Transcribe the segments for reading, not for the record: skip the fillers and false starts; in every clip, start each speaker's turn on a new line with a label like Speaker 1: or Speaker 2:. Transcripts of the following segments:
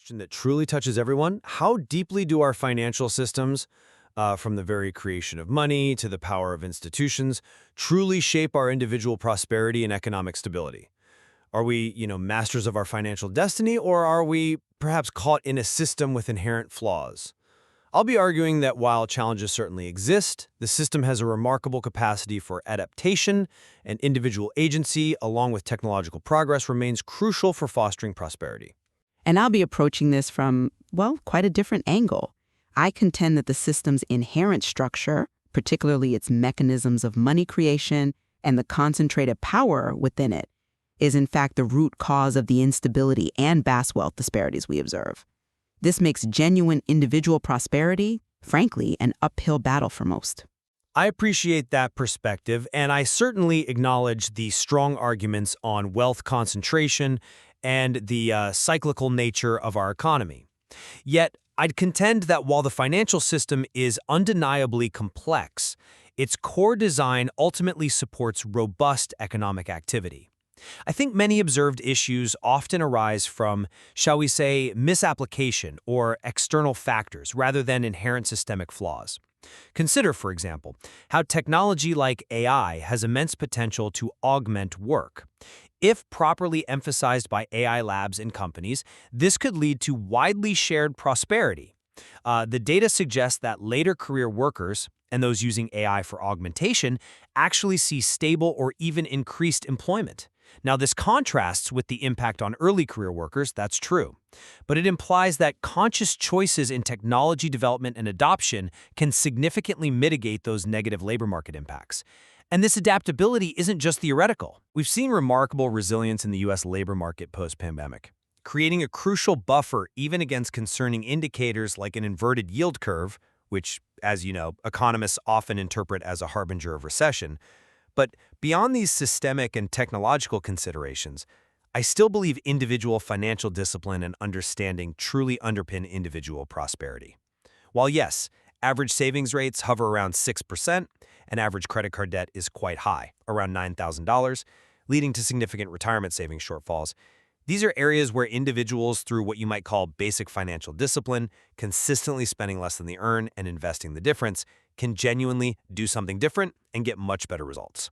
Speaker 1: question that truly touches everyone. How deeply do our financial systems, from the very creation of money to the power of institutions, truly shape our individual prosperity and economic stability? Are we, masters of our financial destiny, or are we perhaps caught in a system with inherent flaws? I'll be arguing that while challenges certainly exist, the system has a remarkable capacity for adaptation, and individual agency, along with technological progress, remains crucial for fostering prosperity.
Speaker 2: And I'll be approaching this from, well, quite a different angle. I contend that the system's inherent structure, particularly its mechanisms of money creation and the concentrated power within it, is in fact the root cause of the instability and vast wealth disparities we observe. This makes genuine individual prosperity, frankly, an uphill battle for most.
Speaker 1: I appreciate that perspective, and I certainly acknowledge the strong arguments on wealth concentration and the cyclical nature of our economy. Yet, I'd contend that while the financial system is undeniably complex, its core design ultimately supports robust economic activity. I think many observed issues often arise from, shall we say, misapplication or external factors rather than inherent systemic flaws. Consider, for example, how technology like AI has immense potential to augment work. If properly emphasized by AI labs and companies, this could lead to widely shared prosperity. The data suggests that later career workers, and those using AI for augmentation, actually see stable or even increased employment. Now, this contrasts with the impact on early career workers, that's true. But it implies that conscious choices in technology development and adoption can significantly mitigate those negative labor market impacts. And this adaptability isn't just theoretical. We've seen remarkable resilience in the U.S. labor market post-pandemic, creating a crucial buffer even against concerning indicators like an inverted yield curve, which, as you know, economists often interpret as a harbinger of recession. But beyond these systemic and technological considerations, I still believe individual financial discipline and understanding truly underpin individual prosperity. While yes, average savings rates hover around 6%, and average credit card debt is quite high, around $9,000, leading to significant retirement savings shortfalls. These are areas where individuals, through what you might call basic financial discipline, consistently spending less than they earn and investing the difference, can genuinely do something different and get much better results.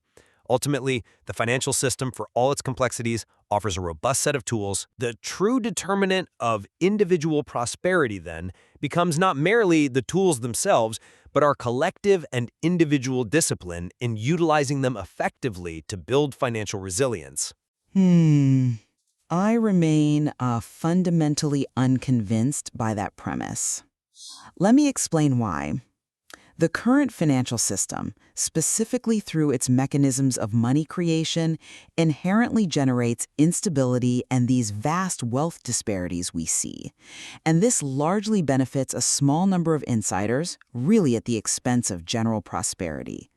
Speaker 1: Ultimately, the financial system, for all its complexities, offers a robust set of tools. The true determinant of individual prosperity, then, becomes not merely the tools themselves, but our collective and individual discipline in utilizing them effectively to build financial resilience.
Speaker 2: I remain fundamentally unconvinced by that premise. Let me explain why. The current financial system, specifically through its mechanisms of money creation, inherently generates instability and these vast wealth disparities we see. And this largely benefits a small number of insiders, really at the expense of general prosperity.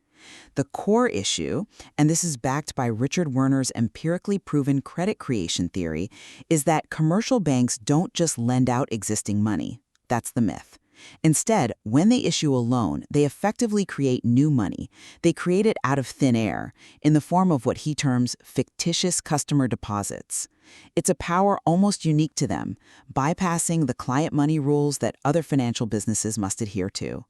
Speaker 2: The core issue, and this is backed by Richard Werner's empirically proven credit creation theory, is that commercial banks don't just lend out existing money. That's the myth. Instead, when they issue a loan, they effectively create new money. They create it out of thin air, in the form of what he terms fictitious customer deposits. It's a power almost unique to them, bypassing the client money rules that other financial businesses must adhere to.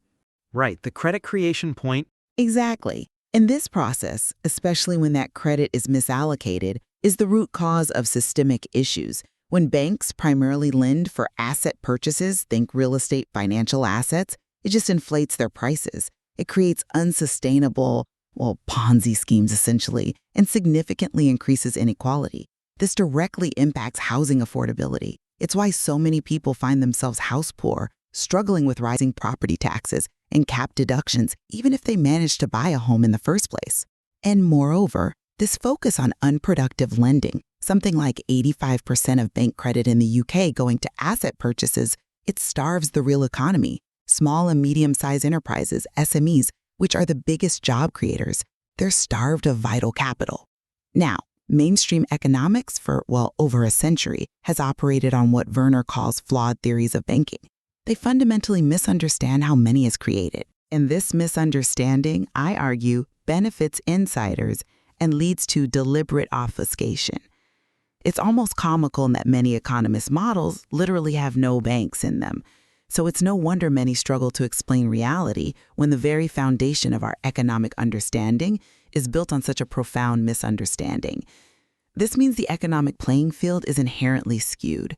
Speaker 3: Right, the credit creation point.
Speaker 2: Exactly. And this process, especially when that credit is misallocated, is the root cause of systemic issues. When banks primarily lend for asset purchases, think real estate financial assets, it just inflates their prices. It creates unsustainable, Ponzi schemes essentially, and significantly increases inequality. This directly impacts housing affordability. It's why so many people find themselves house poor, struggling with rising property taxes and capped deductions, even if they manage to buy a home in the first place. And moreover, this focus on unproductive lending, something like 85% of bank credit in the UK going to asset purchases, it starves the real economy. Small and medium-sized enterprises, SMEs, which are the biggest job creators, they're starved of vital capital. Now, mainstream economics for, over a century has operated on what Werner calls flawed theories of banking. They fundamentally misunderstand how money is created. And this misunderstanding, I argue, benefits insiders and leads to deliberate obfuscation. It's almost comical in that many economist models literally have no banks in them. So it's no wonder many struggle to explain reality when the very foundation of our economic understanding is built on such a profound misunderstanding. This means the economic playing field is inherently skewed.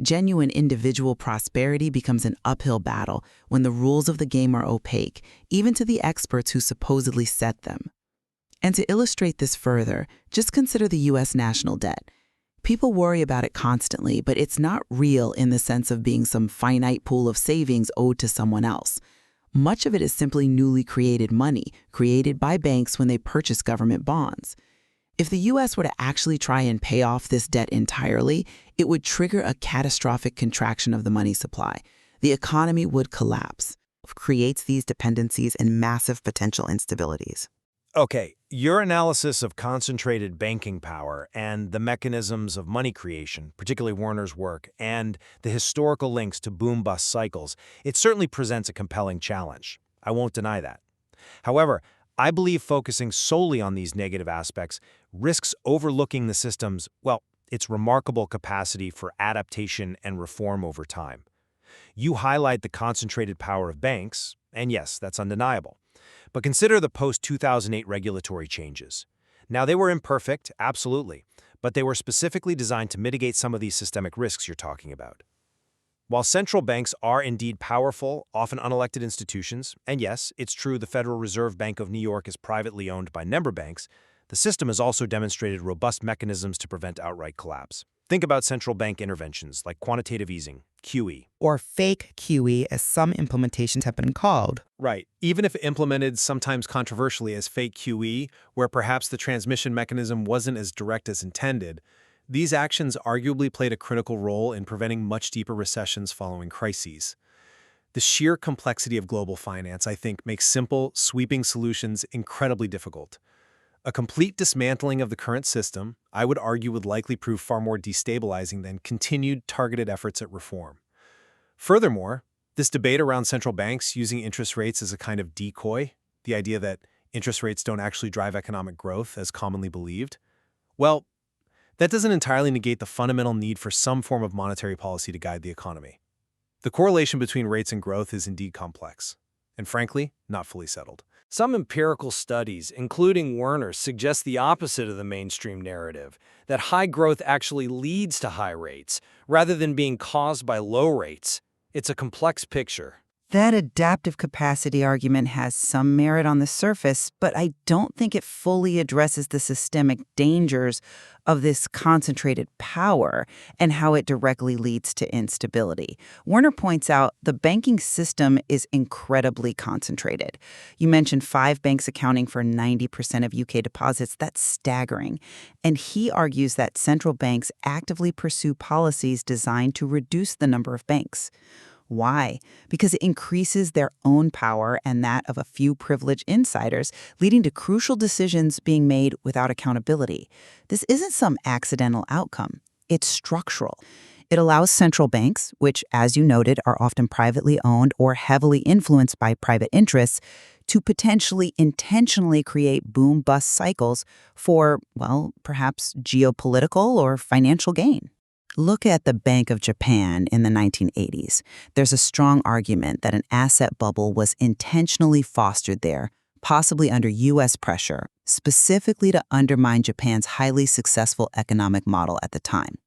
Speaker 2: Genuine individual prosperity becomes an uphill battle when the rules of the game are opaque, even to the experts who supposedly set them. And to illustrate this further, just consider the U.S. national debt. People worry about it constantly, but it's not real in the sense of being some finite pool of savings owed to someone else. Much of it is simply newly created money, created by banks when they purchase government bonds. If the U.S. were to actually try and pay off this debt entirely, it would trigger a catastrophic contraction of the money supply. The economy would collapse. It creates these dependencies and massive potential instabilities.
Speaker 1: Okay, your analysis of concentrated banking power and the mechanisms of money creation, particularly Warner's work, and the historical links to boom-bust cycles, it certainly presents a compelling challenge. I won't deny that. However, I believe focusing solely on these negative aspects risks overlooking the system's, well, its remarkable capacity for adaptation and reform over time. You highlight the concentrated power of banks, and yes, that's undeniable. But consider the post-2008 regulatory changes. Now, they were imperfect, absolutely, but they were specifically designed to mitigate some of these systemic risks you're talking about. While central banks are indeed powerful, often unelected institutions, and yes, it's true the Federal Reserve Bank of New York is privately owned by member banks, the system has also demonstrated robust mechanisms to prevent outright collapse. Think about central bank interventions like quantitative easing, QE.
Speaker 4: Or fake QE, as some implementations have been called.
Speaker 5: Right. Even if implemented sometimes controversially as fake QE, where perhaps the transmission mechanism wasn't as direct as intended, these actions arguably played a critical role in preventing much deeper recessions following crises. The sheer complexity of global finance, I think, makes simple, sweeping solutions incredibly difficult. A complete dismantling of the current system, I would argue, would likely prove far more destabilizing than continued targeted efforts at reform. Furthermore, this debate around central banks using interest rates as a kind of decoy, the idea that interest rates don't actually drive economic growth as commonly believed, well, that doesn't entirely negate the fundamental need for some form of monetary policy to guide the economy. The correlation between rates and growth is indeed complex, and frankly, not fully settled.
Speaker 1: Some empirical studies, including Werner's, suggest the opposite of the mainstream narrative, that high growth actually leads to high rates, rather than being caused by low rates. It's a complex picture.
Speaker 4: That adaptive capacity argument has some merit on the surface, but I don't think it fully addresses the systemic dangers of this concentrated power and how it directly leads to instability. Werner points out the banking system is incredibly concentrated. You mentioned 5 banks accounting for 90% of UK deposits. That's staggering. And he argues that central banks actively pursue policies designed to reduce the number of banks. Why? Because it increases their own power and that of a few privileged insiders, leading to crucial decisions being made without accountability. This isn't some accidental outcome. It's structural. It allows central banks, which, as you noted, are often privately owned or heavily influenced by private interests, to potentially intentionally create boom-bust cycles for, well, perhaps geopolitical or financial gain. Look at the Bank of Japan in the 1980s. There's a strong argument that an asset bubble was intentionally fostered there, possibly under U.S. pressure, specifically to undermine Japan's highly successful economic model at the time.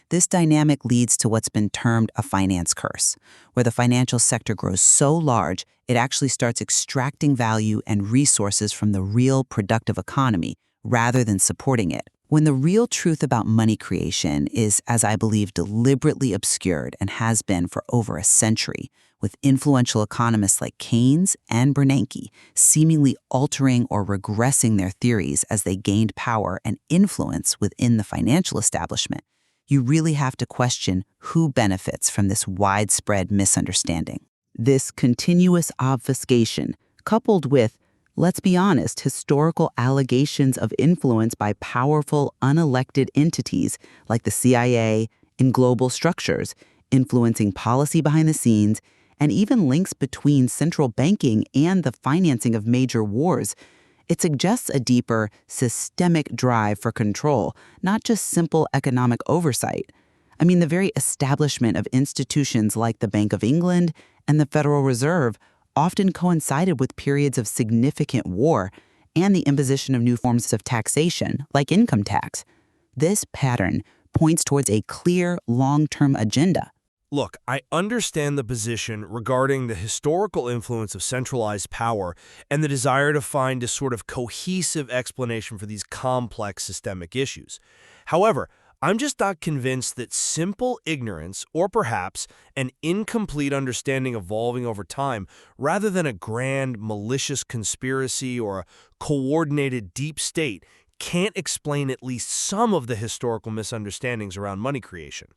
Speaker 4: This dynamic leads to what's been termed a finance curse, where the financial sector grows so large it actually starts extracting value and resources from the real productive economy rather than supporting it. When the real truth about money creation is, as I believe, deliberately obscured and has been for over a century, with influential economists like Keynes and Bernanke seemingly altering or regressing their theories as they gained power and influence within the financial establishment, you really have to question who benefits from this widespread misunderstanding. This continuous obfuscation, coupled with, let's be honest, historical allegations of influence by powerful, unelected entities like the CIA in global structures, influencing policy behind the scenes, and even links between central banking and the financing of major wars, It suggests a deeper, systemic drive for control, not just simple economic oversight. I mean, the very establishment of institutions like the Bank of England and the Federal Reserve often coincided with periods of significant war and the imposition of new forms of taxation, like income tax. This pattern points towards a clear, long-term agenda.
Speaker 1: Look, I understand the position regarding the historical influence of centralized power and the desire to find a sort of cohesive explanation for these complex systemic issues. However, I'm just not convinced that simple ignorance, or perhaps an incomplete understanding evolving over time, rather than a grand, malicious conspiracy or a coordinated deep state, can't explain at least some of the historical misunderstandings around money creation.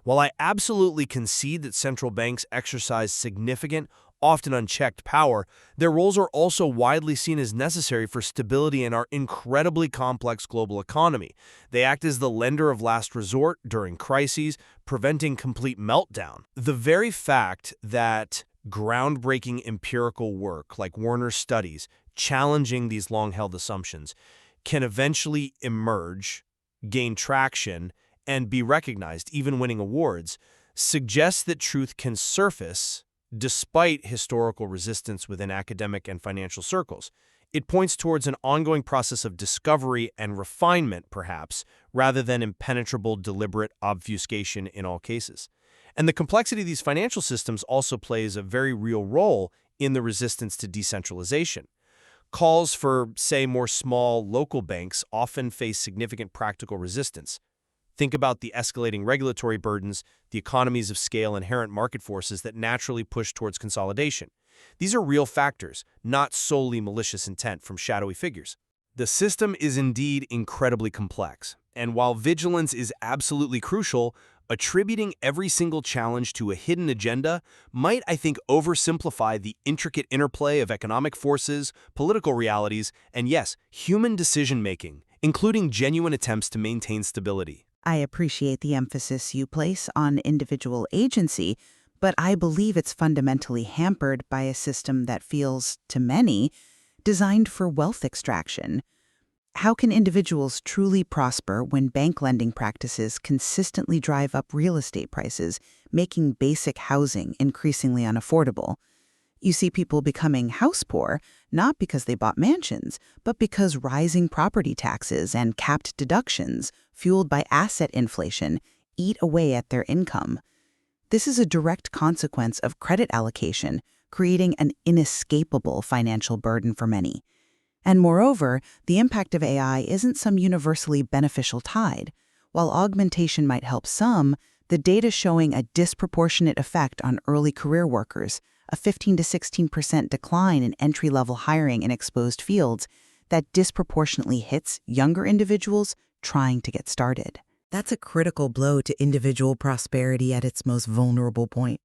Speaker 1: While I absolutely concede that central banks exercise significant, often unchecked power, their roles are also widely seen as necessary for stability in our incredibly complex global economy. They act as the lender of last resort during crises, preventing complete meltdown. The very fact that groundbreaking empirical work, like Warner's studies, challenging these long-held assumptions, can eventually emerge, gain traction, and be recognized, even winning awards, suggests that truth can surface despite historical resistance within academic and financial circles. It points towards an ongoing process of discovery and refinement, perhaps, rather than impenetrable, deliberate obfuscation in all cases. And the complexity of these financial systems also plays a very real role in the resistance to decentralization. Calls for, say, more small, local banks often face significant practical resistance. Think about the escalating regulatory burdens, the economies of scale, inherent market forces that naturally push towards consolidation. These are real factors, not solely malicious intent from shadowy figures. The system is indeed incredibly complex, and while vigilance is absolutely crucial, attributing every single challenge to a hidden agenda might, I think, oversimplify the intricate interplay of economic forces, political realities, and yes, human decision-making, including genuine attempts to maintain stability.
Speaker 4: I appreciate the emphasis you place on individual agency, but I believe it's fundamentally hampered by a system that feels, to many, designed for wealth extraction. How can individuals truly prosper when bank lending practices consistently drive up real estate prices, making basic housing increasingly unaffordable? You see people becoming house poor, not because they bought mansions, but because rising property taxes and capped deductions, fueled by asset inflation, eat away at their income. This is a direct consequence of credit allocation, creating an inescapable financial burden for many. And moreover, the impact of AI isn't some universally beneficial tide. While augmentation might help some, the data showing a disproportionate effect on early career workers, a 15 to 16% decline in entry-level hiring in exposed fields, that disproportionately hits younger individuals trying to get started. That's a critical blow to individual prosperity at its most vulnerable point.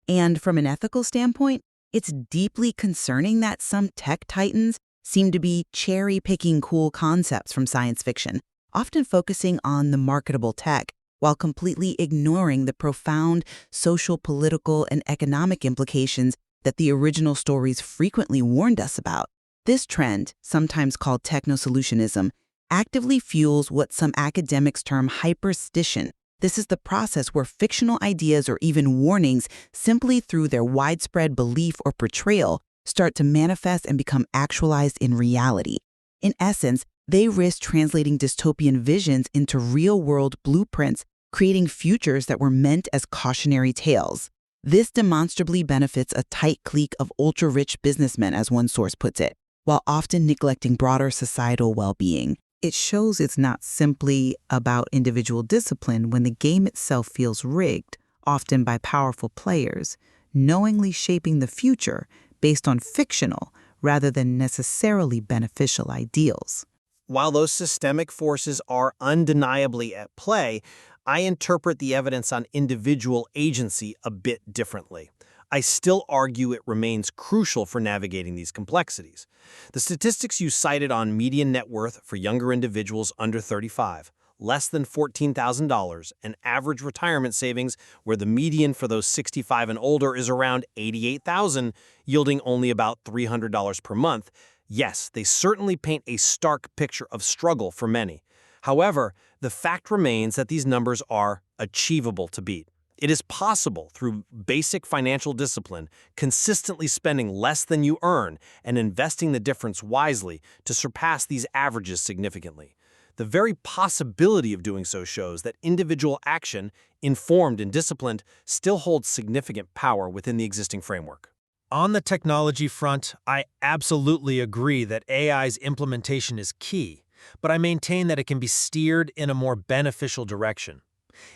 Speaker 4: And from an ethical standpoint, it's deeply concerning that some tech titans seem to be cherry-picking cool concepts from science fiction, often focusing on the marketable tech, while completely ignoring the profound social, political, and economic implications that the original stories frequently warned us about. This trend, sometimes called technosolutionism, actively fuels what some academics term hyperstition. This is the process where fictional ideas or even warnings, simply through their widespread belief or portrayal, start to manifest and become actualized in reality. In essence, they risk translating dystopian visions into real-world blueprints, creating futures that were meant as cautionary tales. This demonstrably benefits a tight clique of ultra-rich businessmen, as one source puts it, while often neglecting broader societal well-being. It shows it's not simply about individual discipline when the game itself feels rigged, often by powerful players, knowingly shaping the future based on fictional rather than necessarily beneficial ideals.
Speaker 3: While those systemic forces are undeniably at play, I interpret the evidence on individual agency a bit differently. I still argue it remains crucial for navigating these complexities. The statistics you cited on median net worth for younger individuals under 35, less than $14,000, and average retirement savings where the median for those 65 and older is around $88,000, yielding only about $300 per month, Yes, they certainly paint a stark picture of struggle for many. However, the fact remains that these numbers are achievable to beat. It is possible through basic financial discipline, consistently spending less than you earn and investing the difference wisely to surpass these averages significantly. The very possibility of doing so shows that individual action, informed and disciplined, still holds significant power within the existing framework.
Speaker 1: On the technology front, I absolutely agree that AI's implementation is key, but I maintain that it can be steered in a more beneficial direction.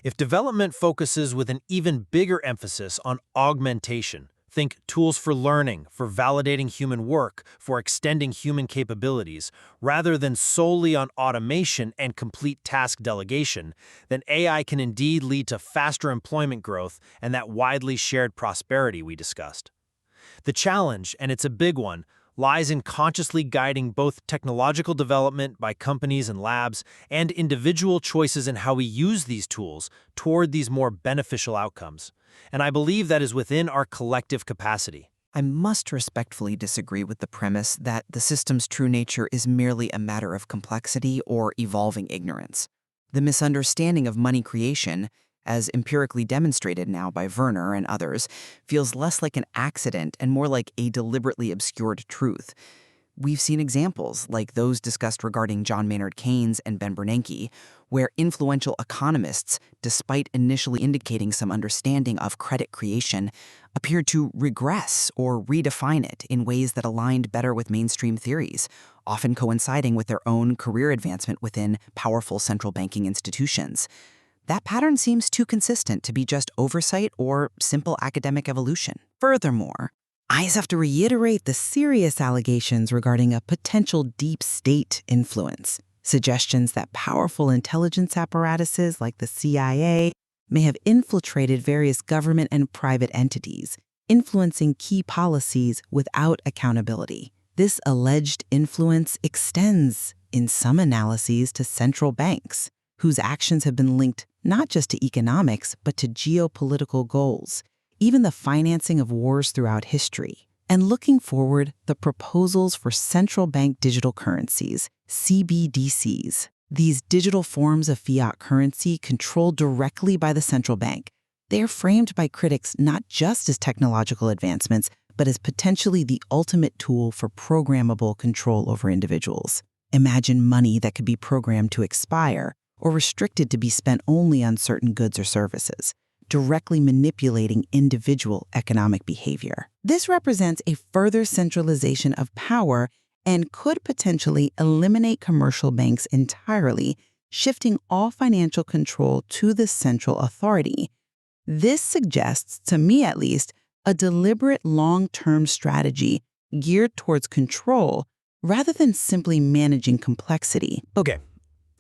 Speaker 1: If development focuses with an even bigger emphasis on augmentation, think tools for learning, for validating human work, for extending human capabilities, rather than solely on automation and complete task delegation, then AI can indeed lead to faster employment growth and that widely shared prosperity we discussed. The challenge, and it's a big one, lies in consciously guiding both technological development by companies and labs and individual choices in how we use these tools toward these more beneficial outcomes. And I believe that is within our collective capacity.
Speaker 6: I must respectfully disagree with the premise that the system's true nature is merely a matter of complexity or evolving ignorance. The misunderstanding of money creation, as empirically demonstrated now by Werner and others, feels less like an accident and more like a deliberately obscured truth. We've seen examples like those discussed regarding John Maynard Keynes and Ben Bernanke, where influential economists, despite initially indicating some understanding of credit creation, appeared to regress or redefine it in ways that aligned better with mainstream theories, often coinciding with their own career advancement within powerful central banking institutions. That pattern seems too consistent to be just oversight or simple academic evolution. Furthermore, I have to reiterate the serious allegations regarding a potential deep state influence, suggestions that powerful intelligence apparatuses like the CIA may have infiltrated various government and private entities, influencing key policies without accountability. This alleged influence extends, in some analyses, to central banks, whose actions have been linked not just to economics, but to geopolitical goals, even the financing of wars throughout history. And looking forward, the proposals for central bank digital currencies, CBDCs, these digital forms of fiat currency controlled directly by the central bank, they are framed by critics not just as technological advancements, but as potentially the ultimate tool for programmable control over individuals. Imagine money that could be programmed to expire, or restricted to be spent only on certain goods or services, directly manipulating individual economic behavior. This represents a further centralization of power and could potentially eliminate commercial banks entirely, shifting all financial control to the central authority. This suggests, to me at least, a deliberate long-term strategy geared towards control rather than simply managing complexity.
Speaker 1: Okay.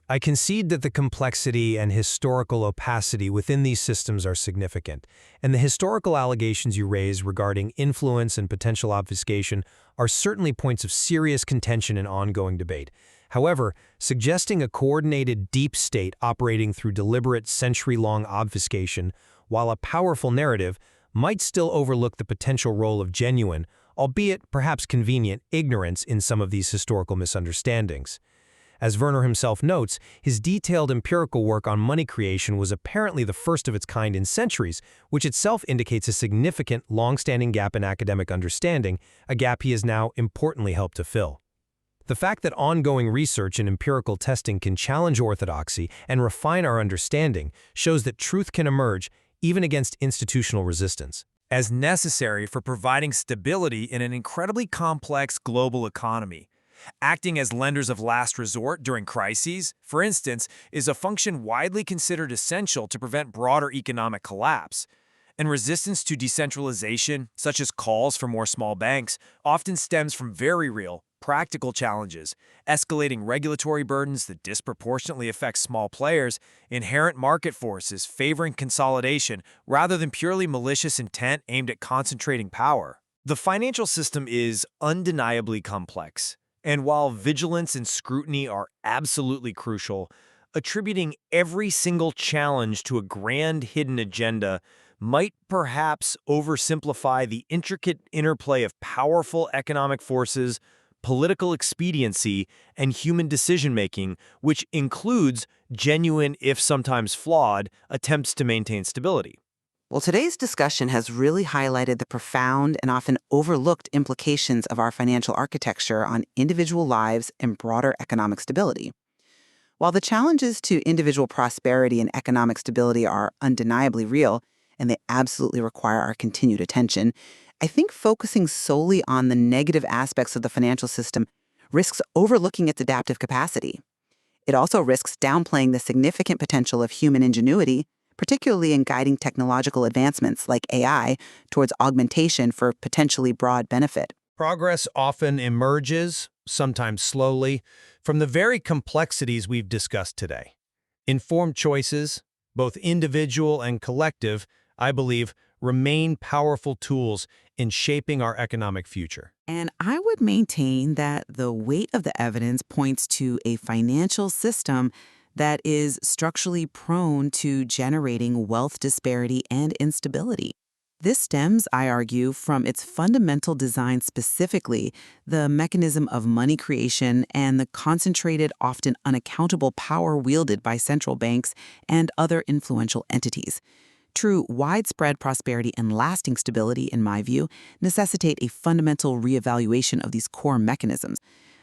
Speaker 1: I concede that the complexity and historical opacity within these systems are significant, and the historical allegations you raise regarding influence and potential obfuscation are certainly points of serious contention and ongoing debate. However, suggesting a coordinated deep state operating through deliberate century-long obfuscation, while a powerful narrative, might still overlook the potential role of genuine, albeit perhaps convenient, ignorance in some of these historical misunderstandings. As Werner himself notes, his detailed empirical work on money creation was apparently the first of its kind in centuries, which itself indicates a significant, long-standing gap in academic understanding, a gap he has now importantly helped to fill. The fact that ongoing research and empirical testing can challenge orthodoxy and refine our understanding shows that truth can emerge even against institutional resistance.
Speaker 7: As necessary for providing stability in an incredibly complex global economy. Acting as lenders of last resort during crises, for instance, is a function widely considered essential to prevent broader economic collapse. And resistance to decentralization, such as calls for more small banks, often stems from very real, practical challenges, escalating regulatory burdens that disproportionately affect small players, inherent market forces favoring consolidation rather than purely malicious intent aimed at concentrating power. The financial system is undeniably complex. And while vigilance and scrutiny are absolutely crucial, attributing every single challenge to a grand hidden agenda might perhaps oversimplify the intricate interplay of powerful economic forces,
Speaker 1: political expediency and human decision-making, which includes genuine, if sometimes flawed, attempts to maintain stability.
Speaker 8: Well, today's discussion has really highlighted the profound and often overlooked implications of our financial architecture on individual lives and broader economic stability. While the challenges to individual prosperity and economic stability are undeniably real, and they absolutely require our continued attention, I think focusing solely on the negative aspects of the financial system risks overlooking its adaptive capacity. It also risks downplaying the significant potential of human ingenuity, particularly in guiding technological advancements like AI towards augmentation for potentially broad benefit.
Speaker 1: Progress often emerges, sometimes slowly, from the very complexities we've discussed today. Informed choices, both individual and collective, I believe, remain powerful tools in shaping our economic future.
Speaker 2: And I would maintain that the weight of the evidence points to a financial system that is structurally prone to generating wealth disparity and instability. This stems, I argue, from its fundamental design, specifically the mechanism of money creation and the concentrated, often unaccountable power wielded by central banks and other influential entities. True widespread prosperity and lasting stability, in my view, necessitate a fundamental reevaluation of these core mechanisms.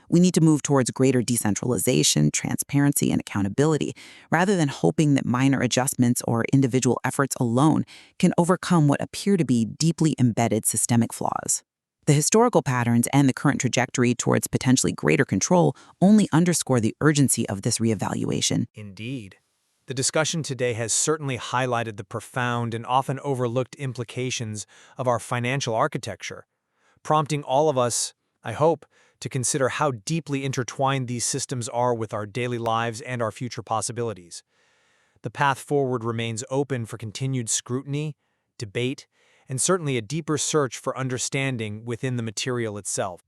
Speaker 2: We need to move towards greater decentralization, transparency, and accountability, rather than hoping that minor adjustments or individual efforts alone can overcome what appear to be deeply embedded systemic flaws. The historical patterns and the current trajectory towards potentially greater control only underscore the urgency of this reevaluation.
Speaker 1: Indeed. The discussion today has certainly highlighted the profound and often overlooked implications of our financial architecture, prompting all of us, I hope, to consider how deeply intertwined these systems are with our daily lives and our future possibilities. The path forward remains open for continued scrutiny, debate, and certainly a deeper search for understanding within the material itself.